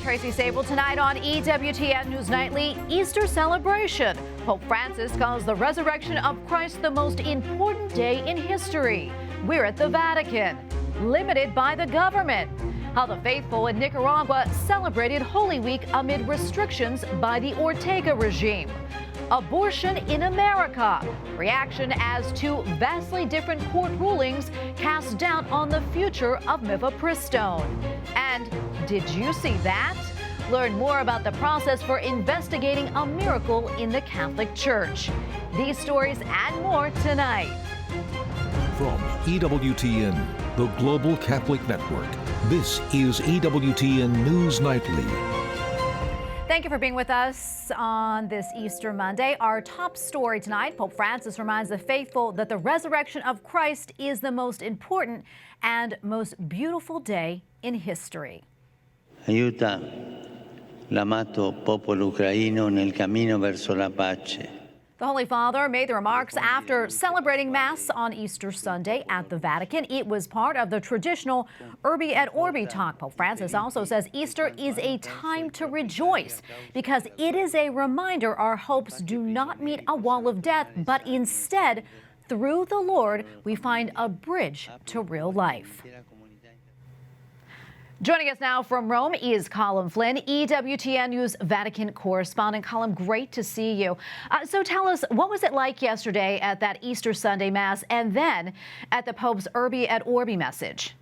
Tracy Sable. Tonight on EWTN News Nightly, Easter celebration. Pope Francis calls the resurrection of Christ the most important day in history. We're at the Vatican, limited by the government. How the faithful in Nicaragua celebrated Holy Week amid restrictions by the Ortega regime. Abortion in America. Reaction as two vastly different court rulings cast doubt on the future of mifepristone. And did you see that? Learn more about the process for investigating a miracle in the Catholic Church. These stories and more tonight. From EWTN, the Global Catholic Network, this is EWTN News Nightly. Thank you for being with us on this Easter Monday. Our top story tonight, Pope Francis reminds the faithful that the resurrection of Christ is the most important and most beautiful day in history. Aiuta l'amato popolo ucraino nel cammino verso la pace. The Holy Father made the remarks after celebrating Mass on Easter Sunday at the Vatican. It was part of the traditional Urbi et Orbi talk. Pope Francis also says Easter is a time to rejoice because it is a reminder our hopes do not meet a wall of death, but instead, through the Lord, we find a bridge to real life. Joining us now from Rome is Colin Flynn, EWTN News Vatican Correspondent. Colin, great to see you. So tell us, what was it like yesterday at that Easter Sunday Mass and then at the Pope's Urbi et Orbi message?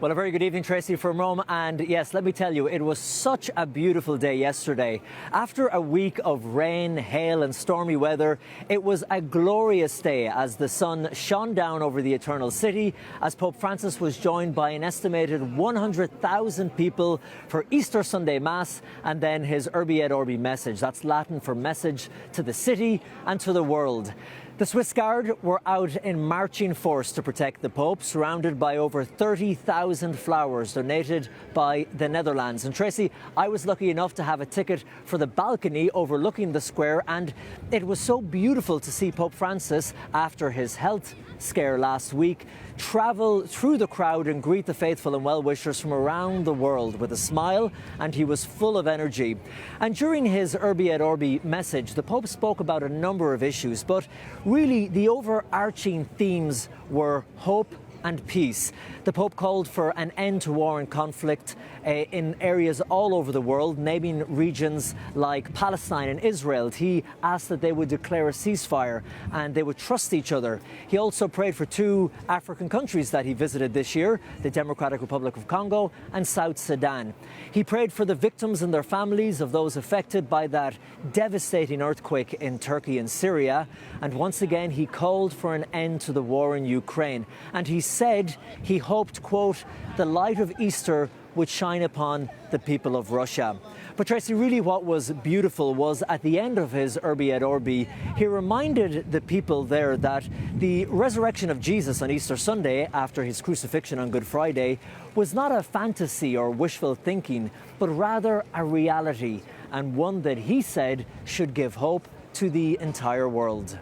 Well, a very good evening, Tracy, from Rome. And yes, let me tell you, it was such a beautiful day yesterday. After a week of rain, hail and stormy weather, it was a glorious day as the sun shone down over the Eternal City, as Pope Francis was joined by an estimated 100,000 people for Easter Sunday Mass and then his Urbi et Orbi message. That's Latin for message to the city and to the world. The Swiss Guard were out in marching force to protect the Pope, surrounded by over 30,000 flowers donated by the Netherlands. And Tracy, I was lucky enough to have a ticket for the balcony overlooking the square, and it was so beautiful to see Pope Francis, after his health scare last week, travel through the crowd and greet the faithful and well-wishers from around the world with a smile, and he was full of energy. And during his Urbi et Orbi message, the Pope spoke about a number of issues, but really the overarching themes were hope and peace. The Pope called for an end to war and conflict in areas all over the world, naming regions like Palestine and Israel. He asked that they would declare a ceasefire and they would trust each other. He also prayed for two African countries that he visited this year, the Democratic Republic of Congo and South Sudan. He prayed for the victims and their families of those affected by that devastating earthquake in Turkey and Syria. And once again, he called for an end to the war in Ukraine. And he said he hoped, quote, the light of Easter would shine upon the people of Russia. But Tracy, really what was beautiful was at the end of his Urbi et Orbi, he reminded the people there that the resurrection of Jesus on Easter Sunday, after his crucifixion on Good Friday, was not a fantasy or wishful thinking, but rather a reality, and one that he said should give hope to the entire world.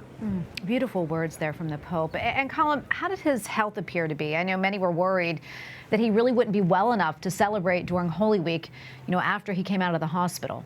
Beautiful words there from the Pope. And Colin, how did his health appear to be? I know many were worried that he really wouldn't be well enough to celebrate during Holy Week, after he came out of the hospital.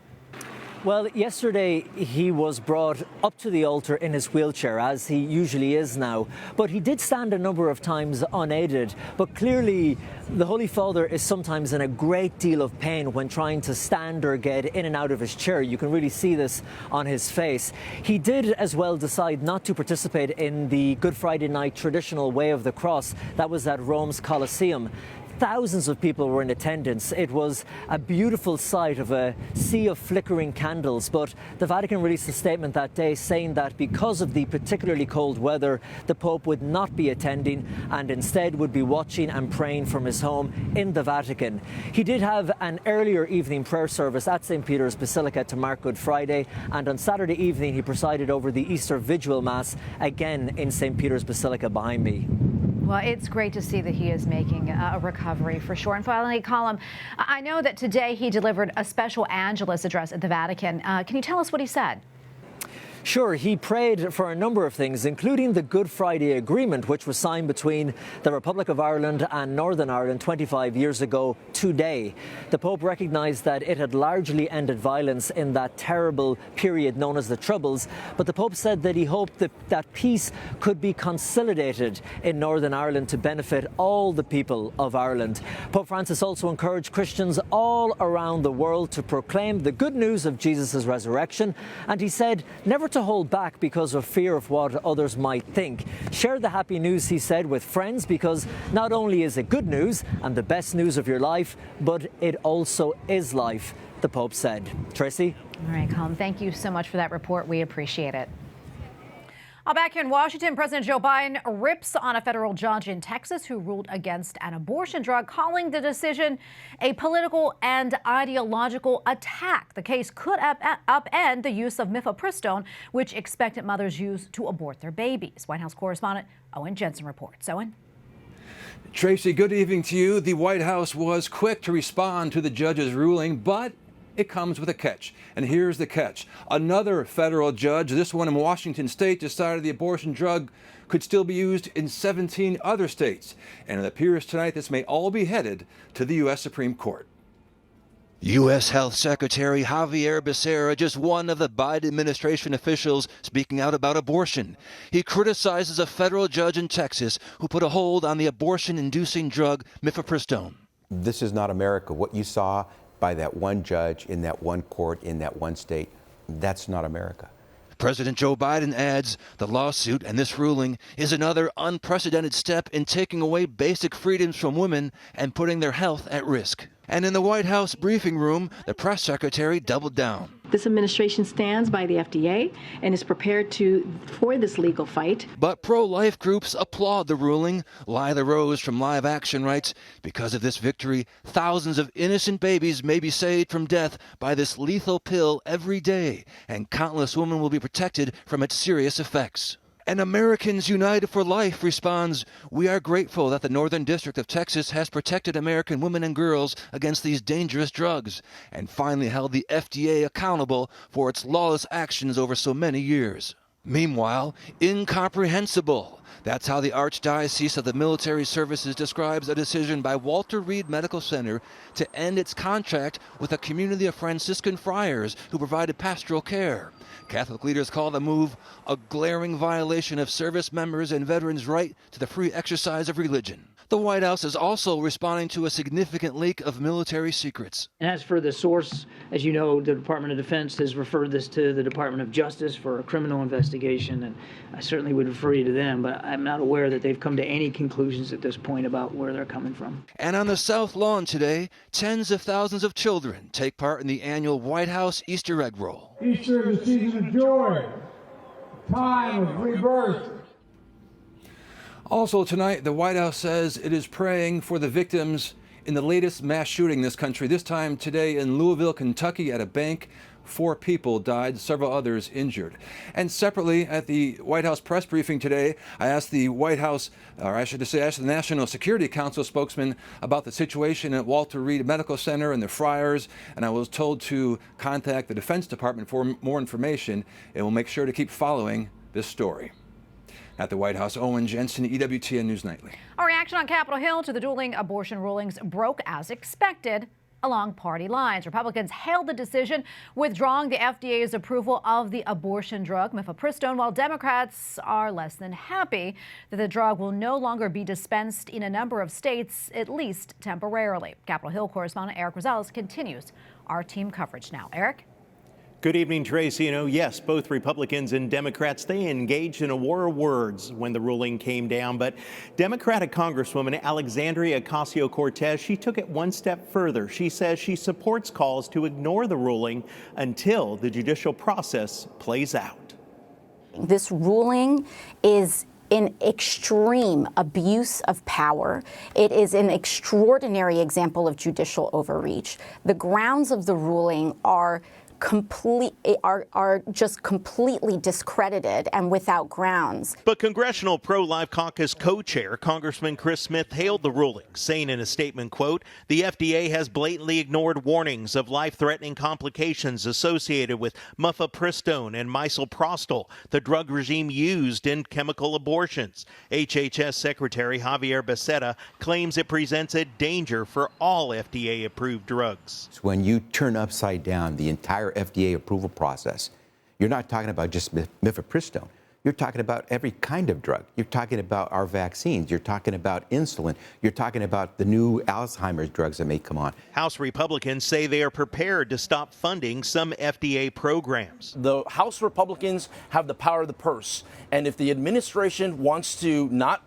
Well, yesterday he was brought up to the altar in his wheelchair, as he usually is now. But he did stand a number of times unaided. But clearly, the Holy Father is sometimes in a great deal of pain when trying to stand or get in and out of his chair. You can really see this on his face. He did as well decide not to participate in the Good Friday night traditional Way of the Cross that was at Rome's Colosseum. Thousands of people were in attendance. It was a beautiful sight of a sea of flickering candles, but the Vatican released a statement that day saying that because of the particularly cold weather, the Pope would not be attending and instead would be watching and praying from his home in the Vatican. He did have an earlier evening prayer service at St. Peter's Basilica to mark Good Friday, and on Saturday evening he presided over the Easter Vigil Mass again in St. Peter's Basilica behind me. Well, it's great to see that he is making a recovery for sure. And finally, Colm, I know that today he delivered a special Angelus address at the Vatican. Can you tell us what he said? Sure, he prayed for a number of things, including the Good Friday Agreement, which was signed between the Republic of Ireland and Northern Ireland 25 years ago today. The Pope recognised that it had largely ended violence in that terrible period known as the Troubles, but the Pope said that he hoped that peace could be consolidated in Northern Ireland to benefit all the people of Ireland. Pope Francis also encouraged Christians all around the world to proclaim the good news of Jesus' resurrection, and he said never to hold back because of fear of what others might think. Share the happy news, he said, with friends, because not only is it good news and the best news of your life, but it also is life, the Pope said. Tracy? All right, Colm, thank you so much for that report. We appreciate it. Back here in Washington, President Joe Biden rips on a federal judge in Texas who ruled against an abortion drug, calling the decision a political and ideological attack. The case could upend the use of mifepristone, which expectant mothers use to abort their babies. White House correspondent Owen Jensen reports. Owen? Tracy, good evening to you. The White House was quick to respond to the judge's ruling, but it comes with a catch. And here's the catch. Another federal judge, this one in Washington state, decided the abortion drug could still be used in 17 other states. And it appears tonight this may all be headed to the U.S. Supreme Court. U.S. Health Secretary Javier Becerra, just one of the Biden administration officials speaking out about abortion. He criticizes a federal judge in Texas who put a hold on the abortion-inducing drug mifepristone. This is not America. What you saw by that one judge in that one court in that one state, that's not America. President Joe Biden adds the lawsuit and this ruling is another unprecedented step in taking away basic freedoms from women and putting their health at risk. And in the White House briefing room, the press secretary doubled down. This administration stands by the FDA and is prepared for this legal fight. But pro-life groups applaud the ruling. Lila Rose from Live Action writes, because of this victory, thousands of innocent babies may be saved from death by this lethal pill every day, and countless women will be protected from its serious effects. And Americans United for Life responds, we are grateful that the Northern District of Texas has protected American women and girls against these dangerous drugs and finally held the FDA accountable for its lawless actions over so many years. Meanwhile, incomprehensible. That's how the Archdiocese of the Military Services describes a decision by Walter Reed Medical Center to end its contract with a community of Franciscan friars who provided pastoral care. Catholic leaders call the move a glaring violation of service members' and veterans' right to the free exercise of religion. The White House is also responding to a significant leak of military secrets. And as for the source, as you know, the Department of Defense has referred this to the Department of Justice for a criminal investigation, and I certainly would refer you to them, but I'm not aware that they've come to any conclusions at this point about where they're coming from. And on the South Lawn today, tens of thousands of children take part in the annual White House Easter egg roll. Easter is a season of joy, time of rebirth. Also tonight, the White House says it is praying for the victims in the latest mass shooting in this country. This time today in Louisville, Kentucky, at a bank. 4 people died, several others injured. And separately, at the White House press briefing today, I asked the White House, or I should say, asked the National Security Council spokesman about the situation at Walter Reed Medical Center and the friars, and I was told to contact the Defense Department for more information, and we'll make sure to keep following this story. At the White House, Owen Jensen, EWTN News Nightly. Our reaction on Capitol Hill to the dueling abortion rulings broke as expected along party lines. Republicans hailed the decision, withdrawing the FDA's approval of the abortion drug mifepristone, while Democrats are less than happy that the drug will no longer be dispensed in a number of states, at least temporarily. Capitol Hill correspondent Eric Rosales continues our team coverage now. Eric? Good evening, Tracy. Yes, both Republicans and Democrats, they engaged in a war of words when the ruling came down. But Democratic Congresswoman Alexandria Ocasio-Cortez, she took it one step further. She says she supports calls to ignore the ruling until the judicial process plays out. This ruling is an extreme abuse of power. It is an extraordinary example of judicial overreach. The grounds of the ruling are just completely discredited and without grounds. But Congressional Pro-Life Caucus co-chair Congressman Chris Smith hailed the ruling, saying in a statement, quote, "The FDA has blatantly ignored warnings of life-threatening complications associated with mifepristone and misoprostol, the drug regime used in chemical abortions." HHS Secretary Javier Becerra claims it presents a danger for all FDA-approved drugs. When you turn upside down the entire FDA approval process, you're not talking about just mifepristone. You're talking about every kind of drug. You're talking about our vaccines. You're talking about insulin. You're talking about the new Alzheimer's drugs that may come on. House Republicans say they are prepared to stop funding some FDA programs. The House Republicans have the power of the purse, and if the administration wants to not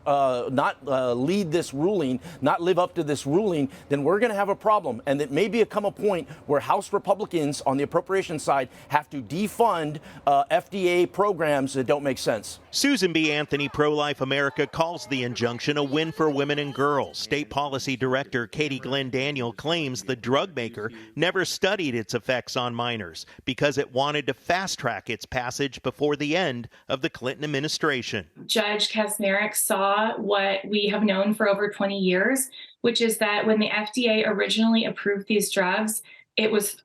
lead this ruling, not live up to this ruling, then we're going to have a problem. And it may come a point where House Republicans on the appropriation side have to defund FDA programs that don't make sense. Susan B. Anthony, Pro-Life America, calls the injunction a win for women and girls. State Policy Director Katie Glenn Daniel claims the drug maker never studied its effects on minors because it wanted to fast-track its passage before the end of the Clinton administration. Judge Kaczmarek saw what we have known for over 20 years, which is that when the FDA originally approved these drugs, it was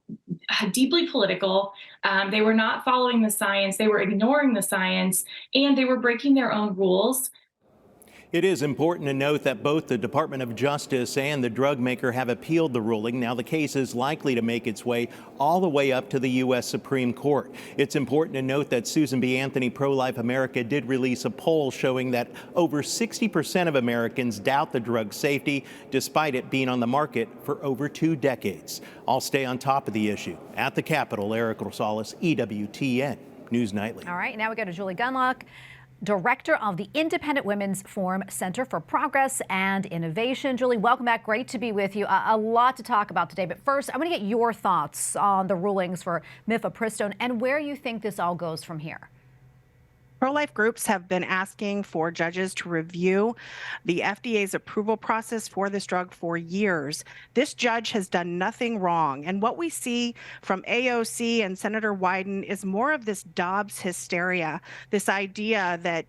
deeply political. They were not following the science. They were ignoring the science, and they were breaking their own rules. It is important to note that both the Department of Justice and the drug maker have appealed the ruling. Now the case is likely to make its way all the way up to the U.S. Supreme Court. It's important to note that Susan B. Anthony, Pro-Life America, did release a poll showing that over 60% of Americans doubt the drug's safety, despite it being on the market for over 2 decades. I'll stay on top of the issue. At the Capitol, Eric Rosales, EWTN News Nightly. All right, now we go to Julie Gunlock, Director of the Independent Women's Forum Center for Progress and Innovation. Julie, welcome back. Great to be with you. A lot to talk about today, but first, I want to get your thoughts on the rulings for mifepristone and where you think this all goes from here. Pro-life groups have been asking for judges to review the FDA's approval process for this drug for years. This judge has done nothing wrong. And what we see from AOC and Senator Wyden is more of this Dobbs hysteria, this idea that,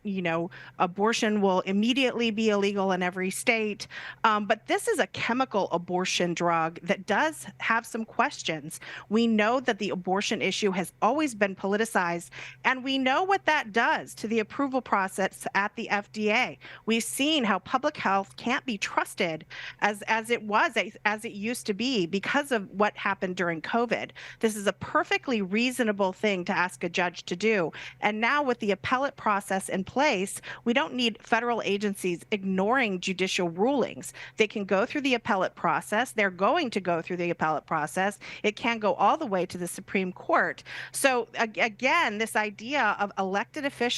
abortion will immediately be illegal in every state. But this is a chemical abortion drug that does have some questions. We know that the abortion issue has always been politicized, and we know what that does to the approval process at the FDA. We've seen how public health can't be trusted as it used to be because of what happened during COVID. This is a perfectly reasonable thing to ask a judge to do. And now with the appellate process in place, we don't need federal agencies ignoring judicial rulings. They can go through the appellate process. They're going to go through the appellate process. It can go all the way to the Supreme Court. So again, this idea of elected officials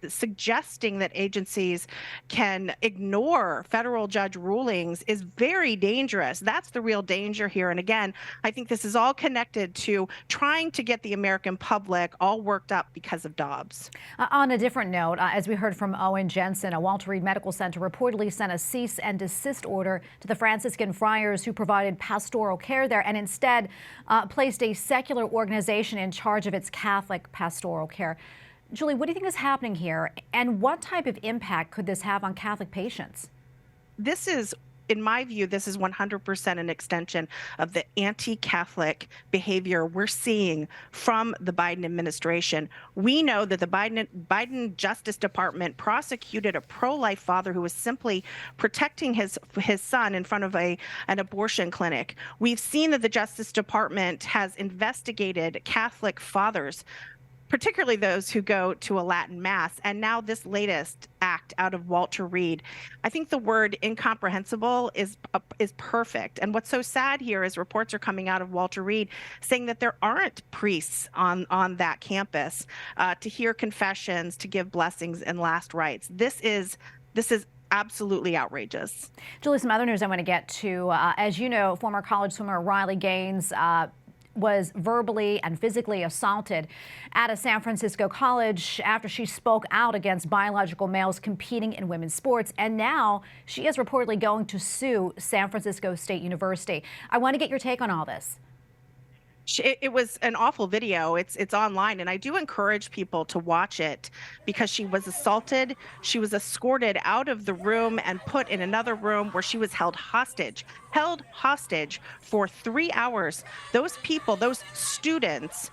suggesting that agencies can ignore federal judge rulings is very dangerous. That's the real danger here. And again, I think this is all connected to trying to get the American public all worked up because of Dobbs. On a different note, as we heard from Owen Jensen, a Walter Reed Medical Center reportedly sent a cease and desist order to the Franciscan friars who provided pastoral care there and instead placed a secular organization in charge of its Catholic pastoral care. Julie, what do you think is happening here, and what type of impact could this have on Catholic patients? This is, in my view, this is 100% an extension of the anti-Catholic behavior we're seeing from the Biden administration. We know that the Biden Justice Department prosecuted a pro-life father who was simply protecting his son in front of an abortion clinic. We've seen that the Justice Department has investigated Catholic fathers, particularly those who go to a Latin Mass, and now this latest act out of Walter Reed. I think the word incomprehensible is perfect. And what's so sad here is reports are coming out of Walter Reed saying that there aren't priests on that campus to hear confessions, to give blessings and last rites. This is absolutely outrageous. Julie, some other news I want to get to. As you know, former college swimmer Riley Gaines was verbally and physically assaulted at a San Francisco college after she spoke out against biological males competing in women's sports. And now she is reportedly going to sue San Francisco State University. I want to get your take on all this. It was an awful video. It's online, and I do encourage people to watch it because she was assaulted. She was escorted out of the room and put in another room where she was held hostage for 3 hours. Those people, those students,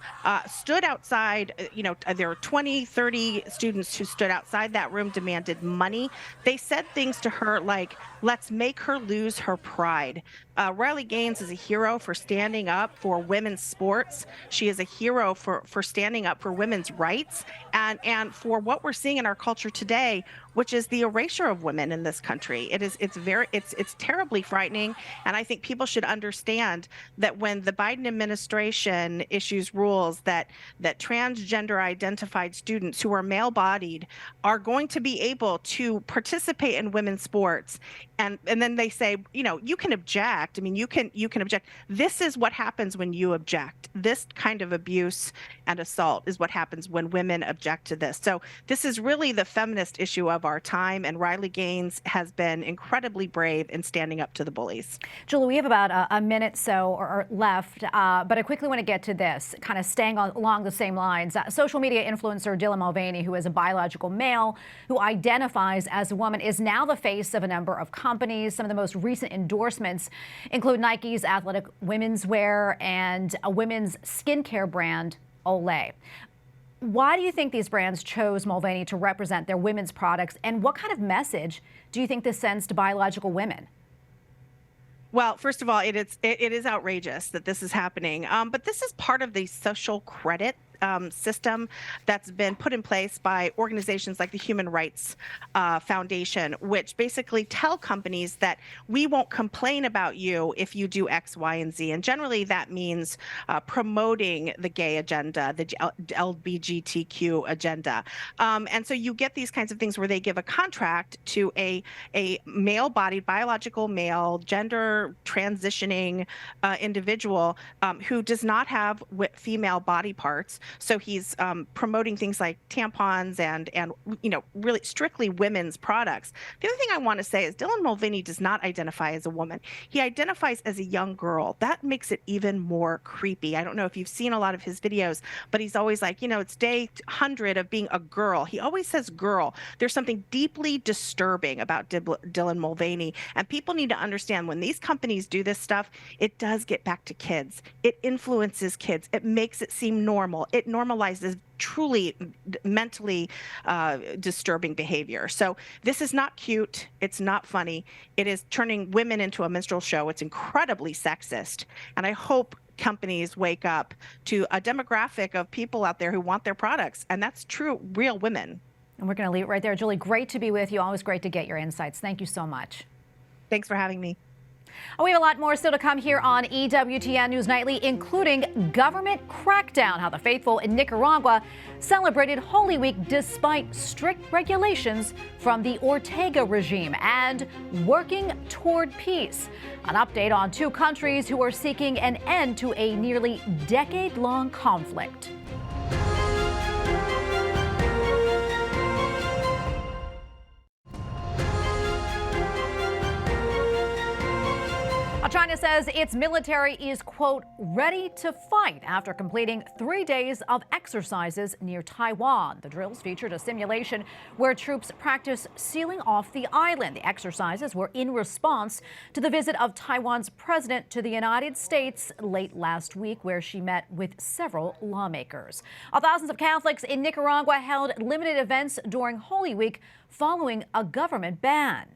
stood outside. There were 20, 30 students who stood outside that room, demanded money. They said things to her like, "Let's make her lose her pride." Riley Gaines is a hero for standing up for women's sports. She is a hero for standing up for women's rights and for what we're seeing in our culture today, which is the erasure of women in this country. It's terribly frightening, and I think people should understand that when the Biden administration issues rules that transgender identified students who are male-bodied are going to be able to participate in women's sports, and then they say, you can object. I mean, you can object. This is what happens when you object. This kind of abuse and assault is what happens when women object to this. So this is really the feminist issue of our time, and Riley Gaines has been incredibly brave in standing up to the bullies. Julie, we have about a minute or left, but I quickly want to get to this, kind of staying along the same lines. Social media influencer Dylan Mulvaney, who is a biological male who identifies as a woman, is now the face of a number of companies. Some of the most recent endorsements include Nike's athletic women's wear and a women's skincare brand, Olay. Why do you think these brands chose Mulvaney to represent their women's products, and what kind of message do you think this sends to biological women? Well, first of all, it is outrageous that this is happening, but this is part of the social credit system that's been put in place by organizations like the Human Rights Foundation, which basically tell companies that we won't complain about you if you do X, Y, and Z. And generally that means promoting the gay agenda, the LGBTQ agenda. And so you get these kinds of things where they give a contract to a male-bodied, biological male, gender transitioning individual who does not have female body parts. So he's promoting things like tampons and really strictly women's products. The other thing I want to say is Dylan Mulvaney does not identify as a woman. He identifies as a young girl. That makes it even more creepy. I don't know if you've seen a lot of his videos, but he's always like, it's day 100 of being a girl. He always says girl. There's something deeply disturbing about Dylan Mulvaney, and people need to understand when these companies do this stuff, it does get back to kids. It influences kids. It makes it seem normal. It normalizes truly mentally disturbing behavior. So this is not cute. It's not funny. It is turning women into a minstrel show. It's incredibly sexist. And I hope companies wake up to a demographic of people out there who want their products. And that's true, real women. And we're going to leave it right there. Julie, great to be with you. Always great to get your insights. Thank you so much. Thanks for having me. We have a lot more still to come here on EWTN News Nightly, including government crackdown, how the faithful in Nicaragua celebrated Holy Week despite strict regulations from the Ortega regime, and working toward peace. An update on two countries who are seeking an end to a nearly decade-long conflict. China says its military is, quote, ready to fight after completing 3 days of exercises near Taiwan. The drills featured a simulation where troops practice sealing off the island. The exercises were in response to the visit of Taiwan's president to the United States late last week, where she met with several lawmakers. Thousands of Catholics in Nicaragua held limited events during Holy Week following a government ban.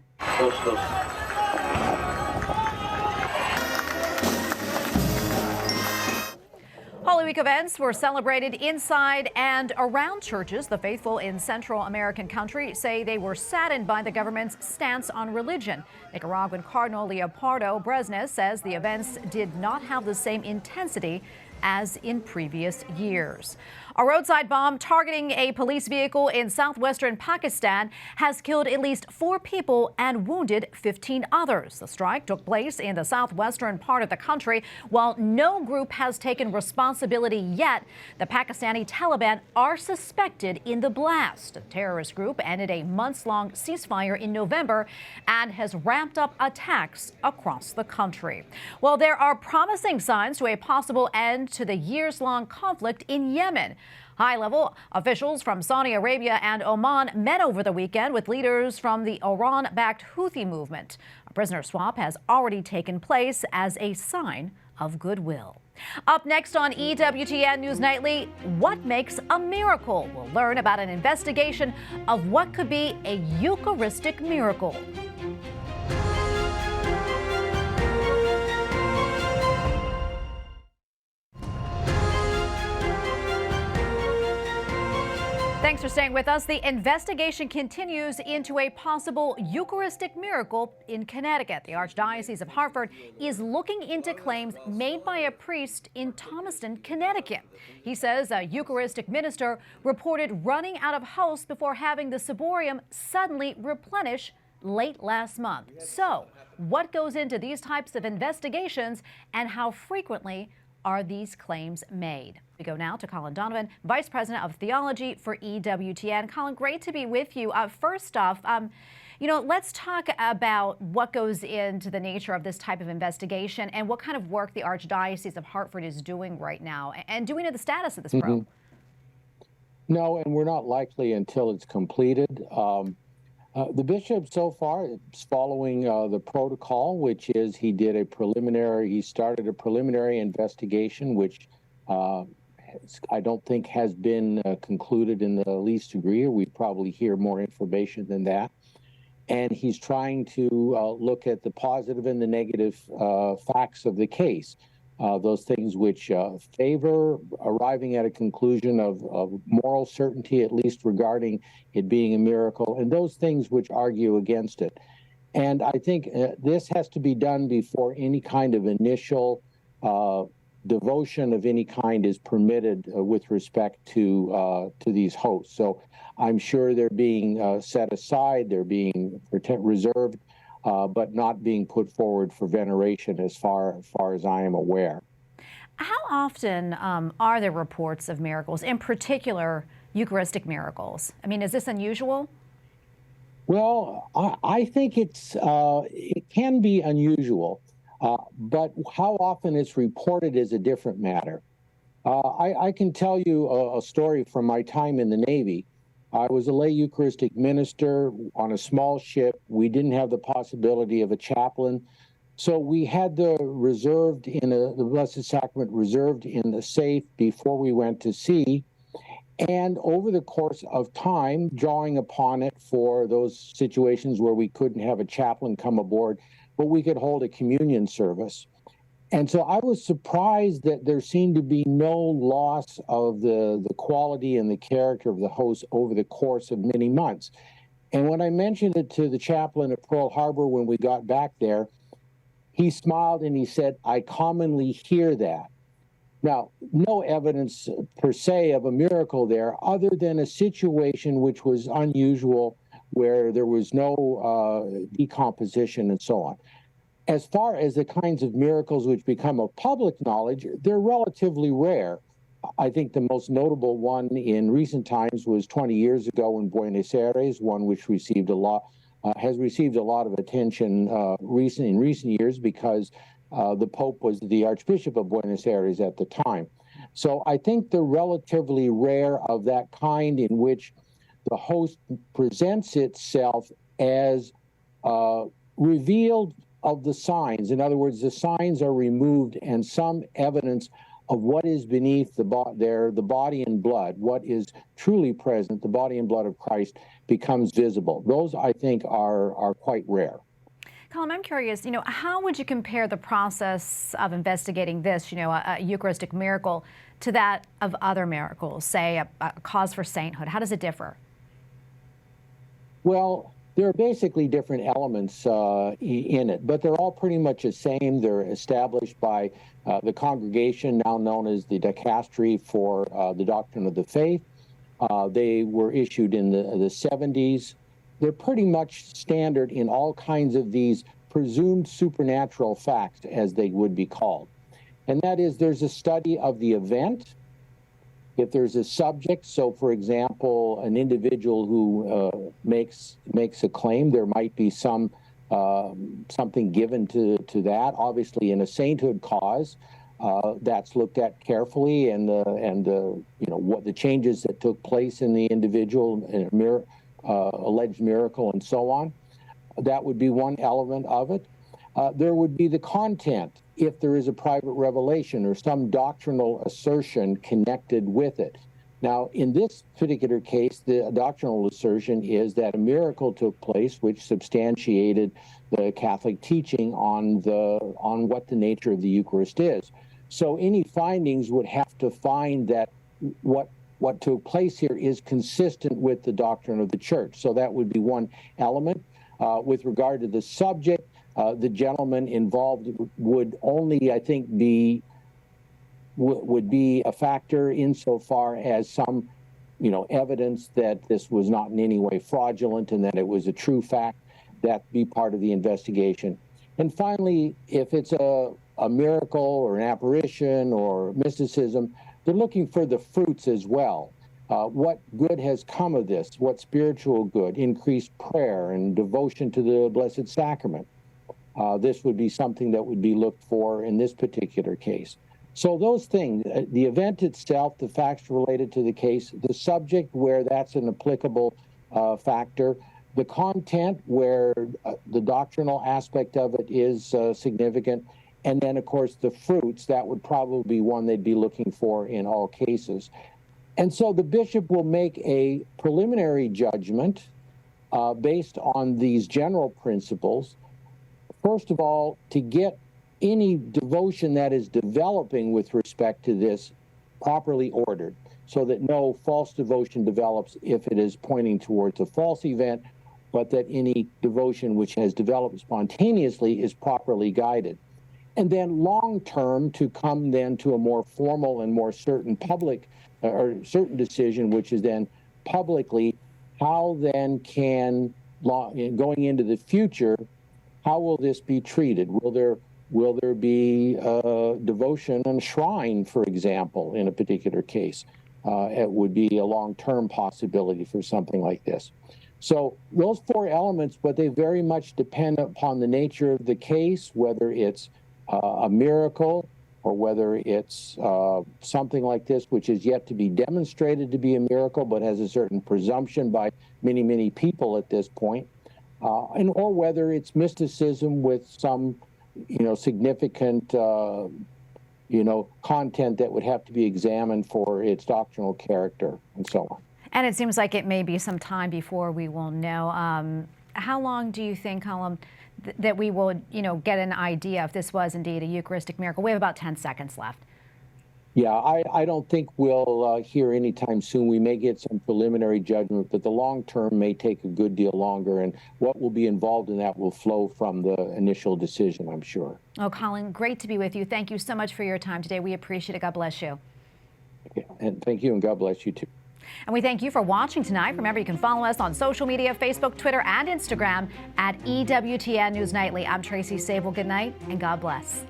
Holy Week events were celebrated inside and around churches. The faithful in Central American country say they were saddened by the government's stance on religion. Nicaraguan Cardinal Leopoldo Bresnes says the events did not have the same intensity as in previous years. A roadside bomb targeting a police vehicle in southwestern Pakistan has killed at least 4 people and wounded 15 others. The strike took place in the southwestern part of the country. While no group has taken responsibility yet, the Pakistani Taliban are suspected in the blast. The terrorist group ended a months-long ceasefire in November and has ramped up attacks across the country. Well, there are promising signs to a possible end end to the years-long conflict in Yemen. High-level officials from Saudi Arabia and Oman met over the weekend with leaders from the Iran-backed Houthi movement. A prisoner swap has already taken place as a sign of goodwill. Up next on EWTN News Nightly, what makes a miracle? We'll learn about an investigation of what could be a Eucharistic miracle. Thanks for staying with us. The investigation continues into a possible Eucharistic miracle in Connecticut. The Archdiocese of Hartford is looking into claims made by a priest in Thomaston, Connecticut. He says a Eucharistic minister reported running out of hosts before having the ciborium suddenly replenish late last month. So, what goes into these types of investigations, and how frequently are these claims made? We go now to Colin Donovan, Vice President of Theology for EWTN. Colin, great to be with you. First off, let's talk about what goes into the nature of this type of investigation and what kind of work the Archdiocese of Hartford is doing right now. And do we know the status of this probe? No, and we're not likely until it's completed. The bishop so far is following the protocol, which is he started a preliminary investigation, which I don't think has been concluded in the least degree. We probably hear more information than that. And he's trying to look at the positive and the negative facts of the case. Those things which favor arriving at a conclusion of moral certainty, at least regarding it being a miracle, and those things which argue against it. And I think this has to be done before any kind of initial devotion of any kind is permitted with respect to these hosts. So I'm sure they're being set aside, they're being reserved, but not being put forward for veneration as far as I am aware. How often are there reports of miracles, in particular Eucharistic miracles? I mean, is this unusual? Well, I think it can be unusual, but how often it's reported is a different matter. I can tell you a story from my time in the Navy. I was a lay Eucharistic minister on a small ship. We didn't have the possibility of a chaplain. So we had the Blessed Sacrament reserved in the safe before we went to sea. And over the course of time, drawing upon it for those situations where we couldn't have a chaplain come aboard, but we could hold a communion service. And so I was surprised that there seemed to be no loss of the quality and the character of the host over the course of many months. And when I mentioned it to the chaplain at Pearl Harbor when we got back there, he smiled and he said, "I commonly hear that." Now, no evidence per se of a miracle there, other than a situation which was unusual, where there was no decomposition and so on. As far as the kinds of miracles which become of public knowledge, they're relatively rare. I think the most notable one in recent times was 20 years ago in Buenos Aires, one which has received a lot of attention in recent years because the Pope was the Archbishop of Buenos Aires at the time. So I think they're relatively rare of that kind, in which the host presents itself as revealed of the signs. In other words, the signs are removed and some evidence of what is beneath the body and blood, what is truly present, the body and blood of Christ, becomes visible. Those, I think, are quite rare. Colin, I'm curious, how would you compare the process of investigating this, a Eucharistic miracle, to that of other miracles, say a cause for sainthood? How does it differ? Well, there are basically different elements in it, but they're all pretty much the same. They're established by the congregation, now known as the Dicastery for the Doctrine of the Faith. They were issued in the 70s. They're pretty much standard in all kinds of these presumed supernatural facts, as they would be called. And that is, there's a study of the event. If there's a subject, so for example, an individual who makes a claim, there might be something given to that. Obviously, in a sainthood cause, That's looked at carefully, and what the changes that took place in the individual, alleged miracle, and so on. That would be one element of it. There would be the content, if there is a private revelation or some doctrinal assertion connected with it. Now, in this particular case, the doctrinal assertion is that a miracle took place which substantiated the Catholic teaching on what the nature of the Eucharist is. So any findings would have to find that what took place here is consistent with the doctrine of the Church. So that would be one element. With regard to the subject, the gentleman involved would only, I think, would be a factor insofar as some, evidence that this was not in any way fraudulent and that it was a true fact. That be part of the investigation. And finally, if it's a miracle or an apparition or mysticism, they're looking for the fruits as well. What good has come of this? What spiritual good? Increased prayer and devotion to the Blessed Sacrament. This would be something that would be looked for in this particular case. So those things, the event itself, the facts related to the case, the subject where that's an applicable factor, the content where the doctrinal aspect of it is significant, and then, of course, the fruits, that would probably be one they'd be looking for in all cases. And so the bishop will make a preliminary judgment based on these general principles. First of all, to get any devotion that is developing with respect to this properly ordered, so that no false devotion develops if it is pointing towards a false event, but that any devotion which has developed spontaneously is properly guided. And then long-term, to come then to a more formal and more certain public or certain decision, which is then publicly, how then can, going into the future, how will this be treated? Will there be devotion and shrine, for example, in a particular case? It would be a long-term possibility for something like this. So those four elements, but they very much depend upon the nature of the case, whether it's a miracle or whether it's something like this, which is yet to be demonstrated to be a miracle, but has a certain presumption by many, many people at this point, or whether it's mysticism with some, significant, content that would have to be examined for its doctrinal character and so on. And it seems like it may be some time before we will know. How long do you think, Colm, that we will, get an idea if this was indeed a Eucharistic miracle? We have about 10 seconds left. Yeah, I don't think we'll hear anytime soon. We may get some preliminary judgment, but the long term may take a good deal longer, and what will be involved in that will flow from the initial decision, I'm sure. Oh, Colin, great to be with you. Thank you so much for your time today. We appreciate it. God bless you. Okay. And thank you, and God bless you too. And we thank you for watching tonight. Remember, you can follow us on social media, Facebook, Twitter, and Instagram at EWTN News Nightly. I'm Tracy Sable. Good night, and God bless.